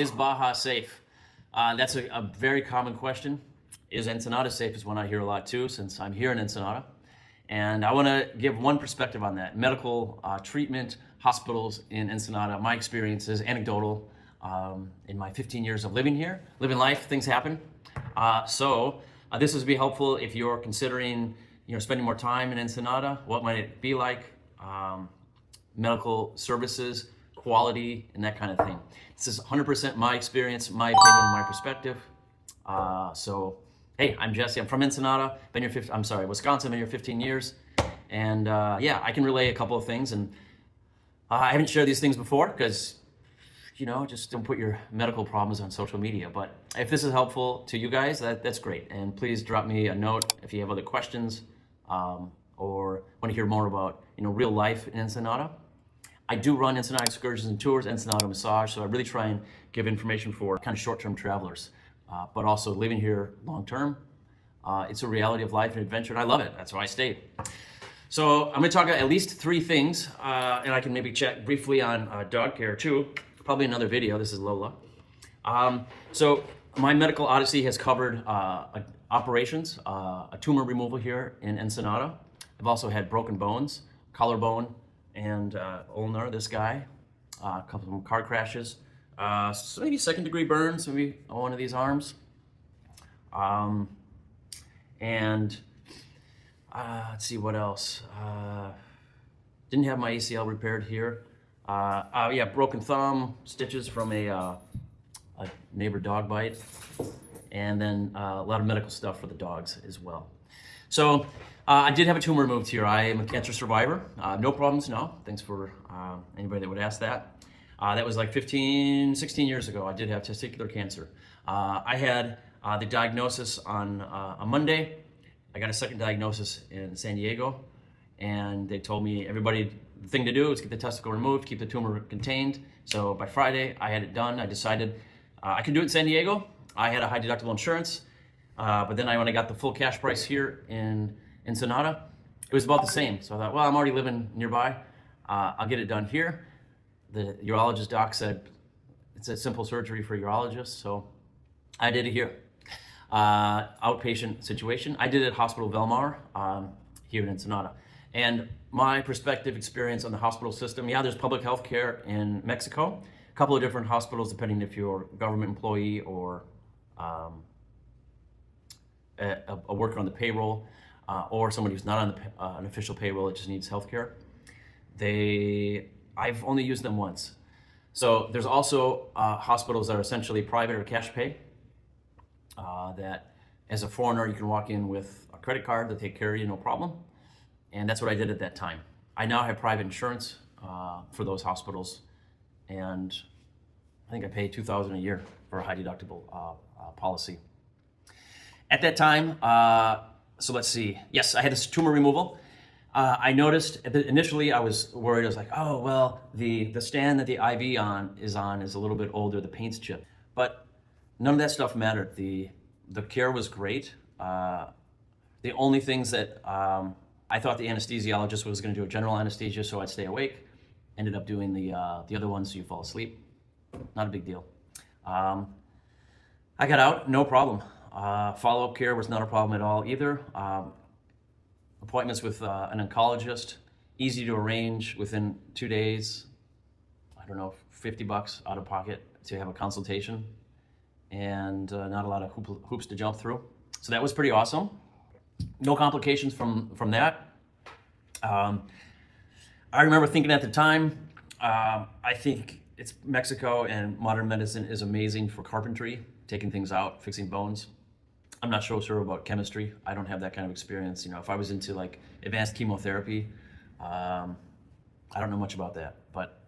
Is Baja safe? That's a very common question. Is Ensenada safe is one I hear a lot too, since I'm here in Ensenada. And I want to give one perspective on that. Medical treatment, hospitals in Ensenada, my experience is anecdotal. In my 15 years of living here, living life, things happen. So this would be helpful if you're considering, spending more time in Ensenada. What might it be like? Medical services, quality, and that kind of thing. This is 100% my experience, my opinion, my perspective. So, hey, I'm Jesse. I'm from Ensenada. Wisconsin. Been here 15 years, and yeah, I can relay a couple of things. And I haven't shared these things before because, just don't put your medical problems on social media. But if this is helpful to you guys, that's great. And please drop me a note if you have other questions or want to hear more about, real life in Ensenada. I do run Ensenada excursions and tours, Ensenada massage, so I really try and give information for kind of short-term travelers, but also living here long-term. It's a reality of life and adventure, and I love it. That's why I stayed. So I'm going to talk about at least 3 things, and I can maybe chat briefly on dog care too. Probably another video. This is Lola. So my medical odyssey has covered operations, a tumor removal here in Ensenada. I've also had broken bones, collarbone, and ulnar, this guy, a couple of car crashes, so maybe 2nd-degree burns, maybe on one of these arms. And let's see what else. Didn't have my ACL repaired here. Yeah, broken thumb, stitches from a neighbor dog bite, and then a lot of medical stuff for the dogs as well. So I did have a tumor removed here. I am a cancer survivor. No problems, no. Thanks for anybody that would ask that. That was like 16 years ago. I did have testicular cancer. I had the diagnosis on a Monday. I got a second diagnosis in San Diego, and they told me the thing to do is get the testicle removed, keep the tumor contained. So by Friday, I had it done. I decided I could do it in San Diego. I had a high deductible insurance, but then when I got the full cash price here in Ensenada, it was about the same. So I thought, well, I'm already living nearby. I'll get it done here. The urologist doc said it's a simple surgery for urologists, so I did it here. Outpatient situation. I did it at Hospital Velmar here in Ensenada. And my perspective experience on the hospital system, yeah, there's public health care in Mexico. A couple of different hospitals, depending if you're a government employee or a worker on the payroll, or somebody who's not on an official payroll that just needs health care. I've only used them once. So there's also hospitals that are essentially private or cash pay, that as a foreigner, you can walk in with a credit card to take care of you, no problem. And that's what I did at that time. I now have private insurance for those hospitals, and I think I pay $2,000 a year for a high deductible policy. At that time, so let's see. Yes, I had this tumor removal. I noticed initially I was worried. I was like, oh well, the stand that the IV is a little bit older. The paint's chipped, but none of that stuff mattered. The care was great. The only things that I thought the anesthesiologist was going to do a general anesthesia so I'd stay awake. Ended up doing the other one so you fall asleep. Not a big deal. I got out, no problem. Follow-up care was not a problem at all either. Appointments with an oncologist, easy to arrange within 2 days. I don't know, $50 out of pocket to have a consultation, and not a lot of hoops to jump through. So that was pretty awesome. No complications from that. I remember thinking at the time, I think it's Mexico and modern medicine is amazing for carpentry, taking things out, fixing bones. I'm not so sure about chemistry. I don't have that kind of experience. If I was into like advanced chemotherapy, I don't know much about that. But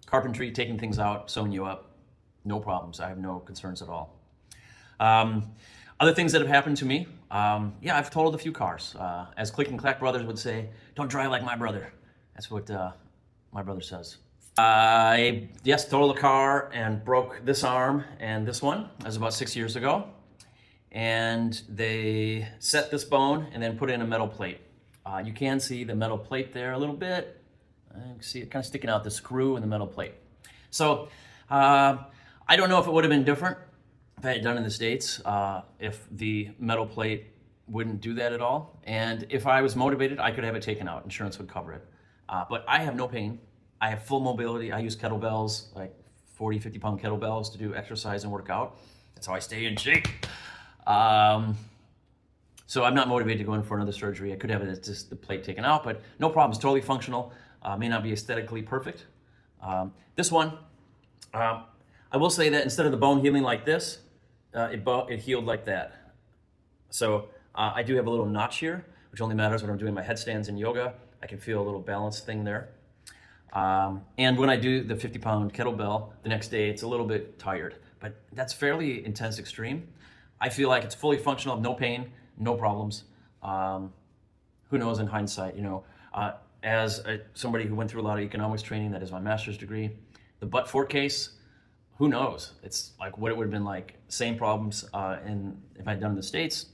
carpentry, taking things out, sewing you up, no problems. I have no concerns at all. Other things that have happened to me, yeah, I've totaled a few cars. As Click and Clack brothers would say, don't drive like my brother. That's what my brother says. I, yes, totaled a car and broke this arm and this one. That was about 6 years ago. And they set this bone and then put in a metal plate. You can see the metal plate there a little bit. You can see it kind of sticking out, the screw and the metal plate. So I don't know if it would have been different if I had it done in the States, if the metal plate wouldn't do that at all. And if I was motivated, I could have it taken out. Insurance would cover it. But I have no pain. I have full mobility. I use kettlebells, like 40, 50-pound kettlebells to do exercise and work out. That's how I stay in shape. So I'm not motivated to go in for another surgery. I could have it just the plate taken out, but no problem. It's totally functional. May not be aesthetically perfect. This one, I will say that instead of the bone healing like this, it healed like that. So I do have a little notch here, which only matters when I'm doing my headstands in yoga. I can feel a little balance thing there. And when I do the 50-pound kettlebell the next day, it's a little bit tired, but that's fairly intense extreme. I feel like it's fully functional, no pain, no problems. Who knows in hindsight, as somebody who went through a lot of economics training, that is my master's degree, the but-for case, who knows? It's like what it would have been like, same problems if I'd done in the States.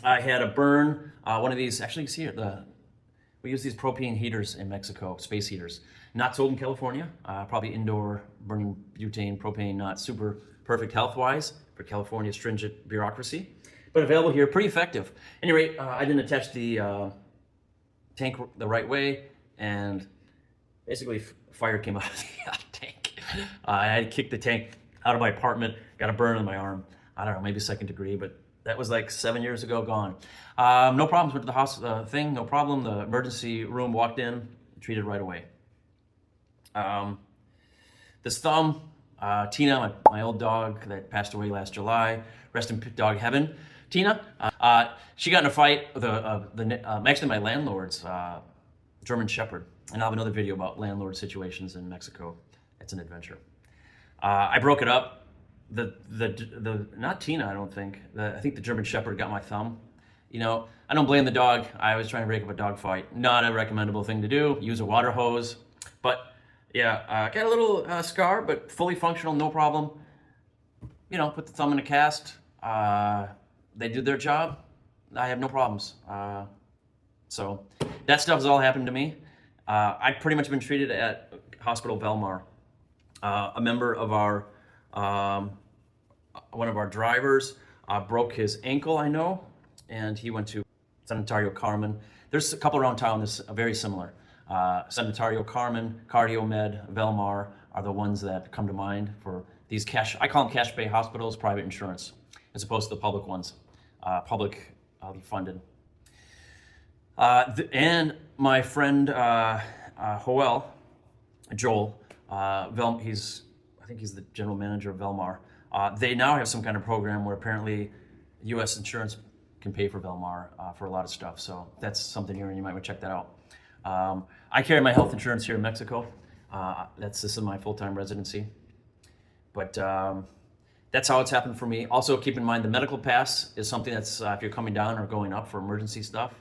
I had a burn, one of these, actually you see it, we use these propane heaters in Mexico, space heaters. Not sold in California, probably indoor, burning butane, propane, not super perfect health-wise for California's stringent bureaucracy, but available here, pretty effective. At any rate, I didn't attach the tank the right way, and basically fire came out of the tank. I had to kick the tank out of my apartment, got a burn on my arm. I don't know, maybe second degree, but that was like 7 years ago, gone. No problems with the hospital thing, no problem. The emergency room walked in, treated right away. This thumb, Tina, my old dog that passed away last July, rest in dog heaven. Tina, she got in a fight with actually my landlord's German Shepherd, and I'll have another video about landlord situations in Mexico. It's an adventure. I broke it up. Not Tina, I don't think. I think the German Shepherd got my thumb. I don't blame the dog. I was trying to break up a dog fight. Not a recommendable thing to do. Use a water hose. But yeah, got a little scar, but fully functional, no problem. Put the thumb in a cast. They did their job. I have no problems. So that stuff has all happened to me. I've pretty much been treated at Hospital Belmar. A member of our one of our drivers broke his ankle, I know, and he went to Sanitario Carmen. There's a couple around town that's very similar. Sanitario Carmen, CardioMed, Velmar are the ones that come to mind for these I call them cash pay hospitals, private insurance, as opposed to the public ones, publicly funded. And my friend Joel, I think he's the general manager of Velmar. They now have some kind of program where apparently U.S. insurance can pay for Velmar for a lot of stuff. So that's something here, and you might want to check that out. I carry my health insurance here in Mexico. This is my full-time residency. But that's how it's happened for me. Also, keep in mind the medical pass is something that's, if you're coming down or going up for emergency stuff,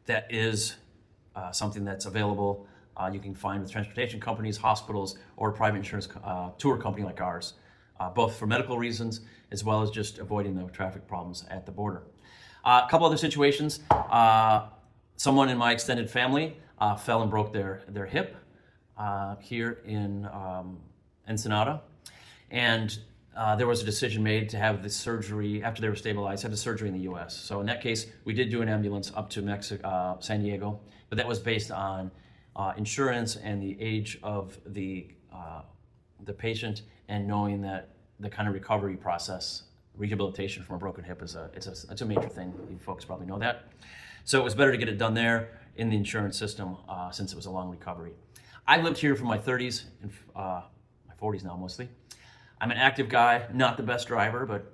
that is something that's available. You can find with transportation companies, hospitals, or a private insurance tour company like ours, both for medical reasons as well as just avoiding the traffic problems at the border. A couple other situations. Someone in my extended family fell and broke their hip here in Ensenada, and there was a decision made to have the surgery after they were stabilized, have the surgery in the U.S. So in that case, we did do an ambulance up to San Diego, but that was based on insurance and the age of the patient, and knowing that the kind of recovery process, rehabilitation from a broken hip it's a major thing. You folks probably know that. So it was better to get it done there in the insurance system since it was a long recovery. I lived here from my 30s and my 40s now mostly. I'm an active guy, not the best driver, but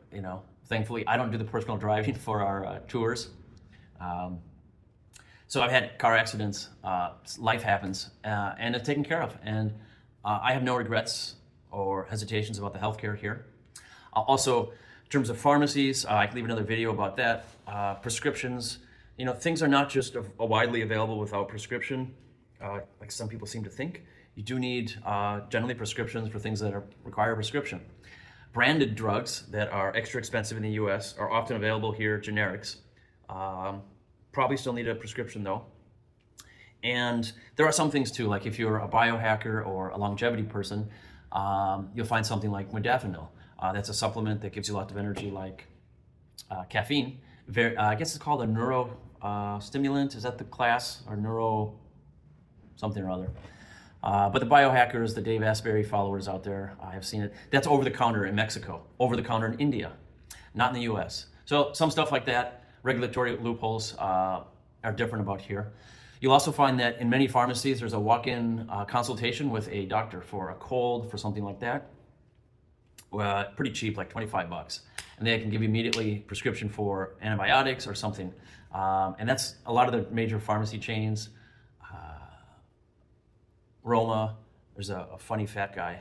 thankfully I don't do the personal driving for our tours. So I've had car accidents, life happens, and it's taken care of. And I have no regrets or hesitations about the healthcare here. Also, in terms of pharmacies, I can leave another video about that. Prescriptions, things are not just widely available without prescription, like some people seem to think. You do need generally prescriptions for things that require a prescription. Branded drugs that are extra expensive in the US are often available here, generics. Probably still need a prescription though. And there are some things too, like if you're a biohacker or a longevity person, you'll find something like modafinil. That's a supplement that gives you lots of energy, like caffeine. I guess it's called a neuro stimulant. Is that the class, or neuro something or other? But the biohackers, the Dave Asbury followers out there, I have seen it. That's over the counter in Mexico, over the counter in India, not in the US. So some stuff like that, regulatory loopholes are different about here. You'll also find that in many pharmacies, there's a walk-in consultation with a doctor for a cold, for something like that. Pretty cheap, like 25 bucks. And they can give you immediately prescription for antibiotics or something. And that's a lot of the major pharmacy chains. Roma, there's a funny fat guy,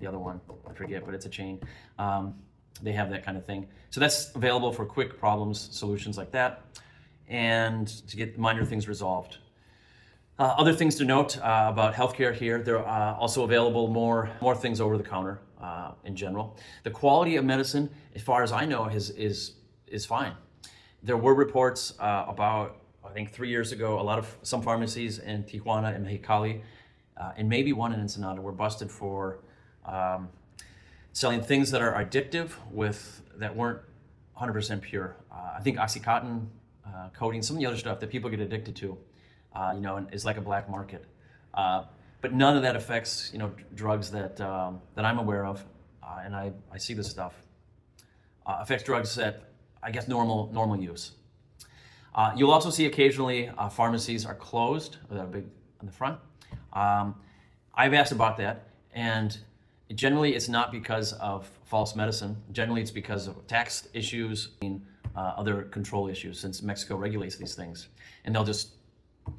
the other one, I forget, but it's a chain. They have that kind of thing. So that's available for quick problems, solutions like that, and to get minor things resolved. Other things to note about healthcare here, there are also available more things over the counter in general. The quality of medicine, as far as I know, is fine. There were reports about, I think 3 years ago, some pharmacies in Tijuana and Mexicali, and maybe one in Ensenada, were busted for selling things that are addictive that weren't 100% pure. I think Oxycontin, codeine, some of the other stuff that people get addicted to, and is like a black market. But none of that affects, drugs that I'm aware of, and I see this stuff. Affects drugs that, I guess, normal use. You'll also see occasionally pharmacies are closed, with a big on the front. I've asked about that, and generally it's not because of false medicine. Generally it's because of tax issues and other control issues, since Mexico regulates these things. And they'll just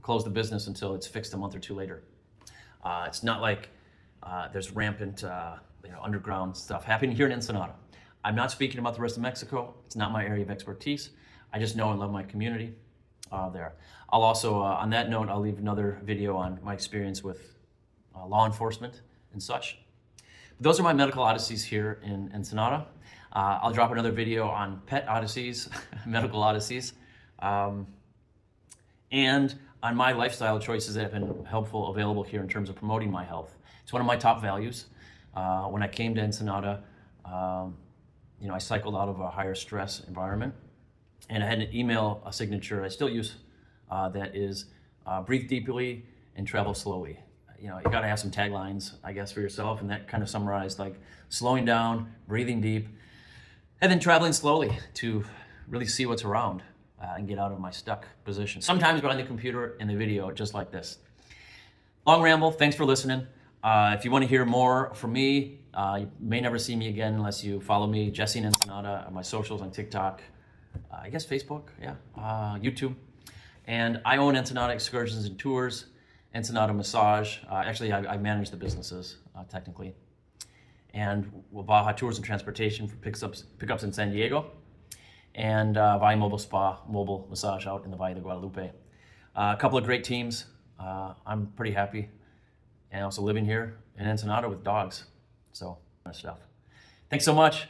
close the business until it's fixed a month or two later. It's not like there's rampant underground stuff happening here in Ensenada. I'm not speaking about the rest of Mexico. It's not my area of expertise. I just know and love my community there. I'll also, on that note, I'll leave another video on my experience with law enforcement and such. But those are my medical odysseys here in Ensenada. I'll drop another video on pet odysseys, medical odysseys, and on my lifestyle choices that have been available here in terms of promoting my health. It's one of my top values. When I came to Ensenada, I cycled out of a higher stress environment, and I had an email signature I still use that is breathe deeply and travel slowly. You got to have some taglines, I guess, for yourself, and that kind of summarized like slowing down, breathing deep, and then traveling slowly to really see what's around and get out of my stuck position. Sometimes behind the computer in the video, just like this. Long ramble, thanks for listening. If you want to hear more from me, you may never see me again unless you follow me, Jesse in Ensenada, on my socials on TikTok, I guess Facebook, YouTube. And I own Ensenada Excursions and Tours, Ensenada Massage. Actually, I manage the businesses, technically. And Baja Tours and Transportation for pickups in San Diego. And Valle Mobile Spa, mobile massage out in the Valle de Guadalupe. A couple of great teams. I'm pretty happy. And also living here in Ensenada with dogs. So, kind of stuff. Thanks so much.